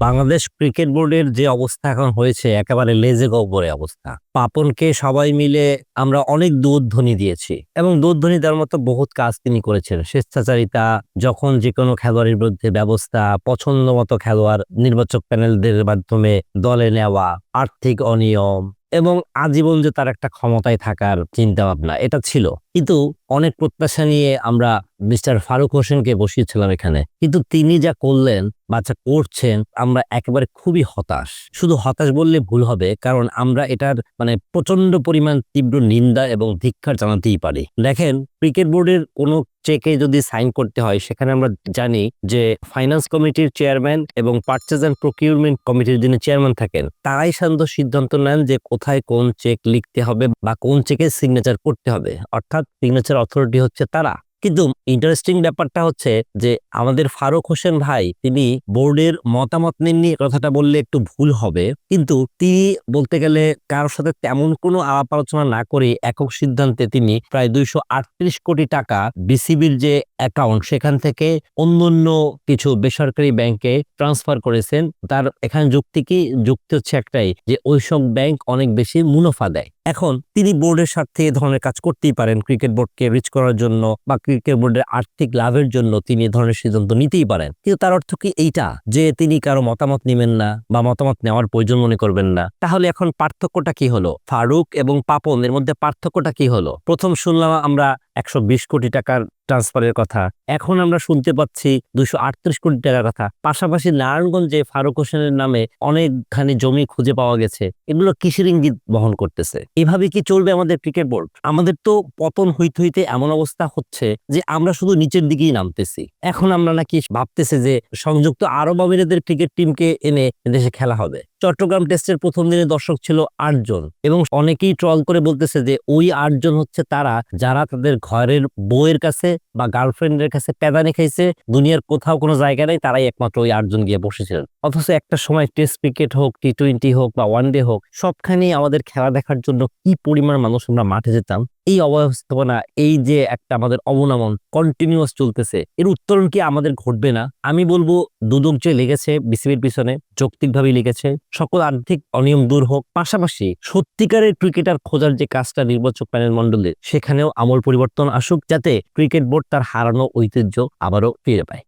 Bangladesh cricket বোর্ডের যে অবস্থা এখন হয়েছে একেবারে লেজে গোবরে অবস্থা। পাপনকে সবাই মিলে আমরা অনেক দুধধ্বনি দিয়েছি এবং দুধধ্বনি দেওয়ার মতো বহুত কাজ তিনি করেছেন। স্বেচ্ছাচারিতা, যখন যে কোনো খেলোয়াড়ের বিরুদ্ধে ব্যবস্থা, পছন্দ মতো খেলোয়াড় নির্বাচক প্যানেলদের মাধ্যমে দলে নেওয়া, আর্থিক অনিয়ম এবং আজীবন যে তার একটা ক্ষমতায় থাকার চিন্তা ভাবনা, এটা ছিল। কিন্তু অনেক প্রত্যাশা নিয়ে আমরা মিস্টার ফারুক হোসেনকে বসিয়েছিলাম এখানে, কিন্তু তিনি যা করলেন বা যা করছেন, আমরা একেবারে খুবই হতাশ। শুধু হতাশ বললে ভুল হবে, কারণ আমরা এটার প্রচন্ড পরিমাণ তীব্র নিন্দা এবং ধিক্কার জানাতেই পারি। দেখেন, ক্রিকেট বোর্ডের কোনো চেকে যদি সাইন করতে হয়, সেখানে আমরা জানি যে ফাইন্যান্স কমিটির চেয়ারম্যান এবং পারচেজ অ্যান্ড প্রকিউরমেন্ট কমিটির যিনি চেয়ারম্যান থাকেন, তারাই সাধারণত সিদ্ধান্ত নেন যে কোথায় কোন চেক লিখতে হবে বা কোন চেকে সিগনেচার করতে হবে, অর্থাৎ সিগনেচার অথরিটি হচ্ছে তারা। কিন্তু ইন্টারেস্টিং ব্যাপারটা হচ্ছে যে আমাদের ফারুক হোসেন ভাই, তিনি বোর্ডের মতামত নেননি, কথাটা বললে একটু ভুল হবে, কিন্তু তিনি বলতে গেলে কারোর সাথে তেমন কোনো আলাপ আলোচনা না করে একক সিদ্ধান্তে তিনি প্রায় 238 কোটি টাকা বিসিবির যে অ্যাকাউন্ট, সেখান থেকে অন্যান্য কিছু বেসরকারি ব্যাংকে ট্রান্সফার করেছেন। তার এখানে যুক্তি হচ্ছে একটাই, যে ওইসব ব্যাংক অনেক বেশি মুনাফা দেয়। এখন তিনি বোর্ডের স্বার্থে এ ধরনের কাজ করতেই পারেন, ক্রিকেট বোর্ডকে রিচ করার জন্য বা ক্রিকেট বোর্ডের আর্থিক লাভের জন্য তিনি এ ধরনের সিদ্ধান্ত নিতেই পারেন। কিন্তু তার অর্থ কি এইটা যে তিনি কারো মতামত নেবেন না বা মতামত নেওয়ার প্রয়োজন মনে করবেন না? তাহলে এখন পার্থক্যটা কি হলো? ফারুক এবং পাপন এর মধ্যে পার্থক্যটা কি হলো? প্রথম শুনলাম আমরা 120 কোটি টাকার ট্রান্সফারের কথা, এখন আমরা শুনতে পাচ্ছি 238 কোটি টাকার কথা। পাশাপাশি নারায়ণগঞ্জে ফারুক হোসেনের নামে অনেকখানি জমি খুঁজে পাওয়া গেছে। এগুলো কিসের ইঙ্গিত বহন করতেছে? এভাবে কি চলবে আমাদের ক্রিকেট বোর্ড? আমাদের তো পতন হইতে হইতে এমন অবস্থা হচ্ছে যে আমরা শুধু নিচের দিকেই নামতেছি। এখন আমরা নাকি ভাবতেছে যে সংযুক্ত আরব আমিরাতের ক্রিকেট টিমকে এনে দেশে খেলা হবে। চট্টগ্রাম টেস্টের প্রথম দিনে দর্শক ছিল 8 জন এবং অনেকেই ট্রল করে বলতেছে যে ওই 8 জন হচ্ছে তারা যারা তাদের ঘরের বউয়ের কাছে বা গার্লফ্রেন্ডের কাছে প্যাদানি খাইছে, দুনিয়ার কোথাও কোনো জায়গা নেই, তারাই একমাত্র ওই 8 জন গিয়ে বসেছিলেন। অথচ একটা সময় টেস্ট ক্রিকেট হোক, টি-20 হোক বা ওয়ানডে হোক, সবখানেই আমাদের খেলা দেখার জন্য কি পরিমাণ মানুষ আমরা মাঠে যেতাম। এই অব্যবস্থাপনা, এই যে একটা আমাদের অবনমন কন্টিনিউয়াস চলতেছে, এর উত্তরণ কি আমাদের ঘটবে না? আমি বলবো দুদক যে লেগেছে বিসিবির পিছনে, যৌক্তিকভাবেই লেগেছে। সকল আর্থিক অনিয়ম দূর হোক, পাশাপাশি সত্যিকারের ক্রিকেটার খোঁজার যে কাজটা নির্বাচক প্যানেল মন্ডলের, সেখানেও আমূল পরিবর্তন আসুক, যাতে ক্রিকেট বোর্ড তার হারানো ঐতিহ্য আবারও ফিরে পায়।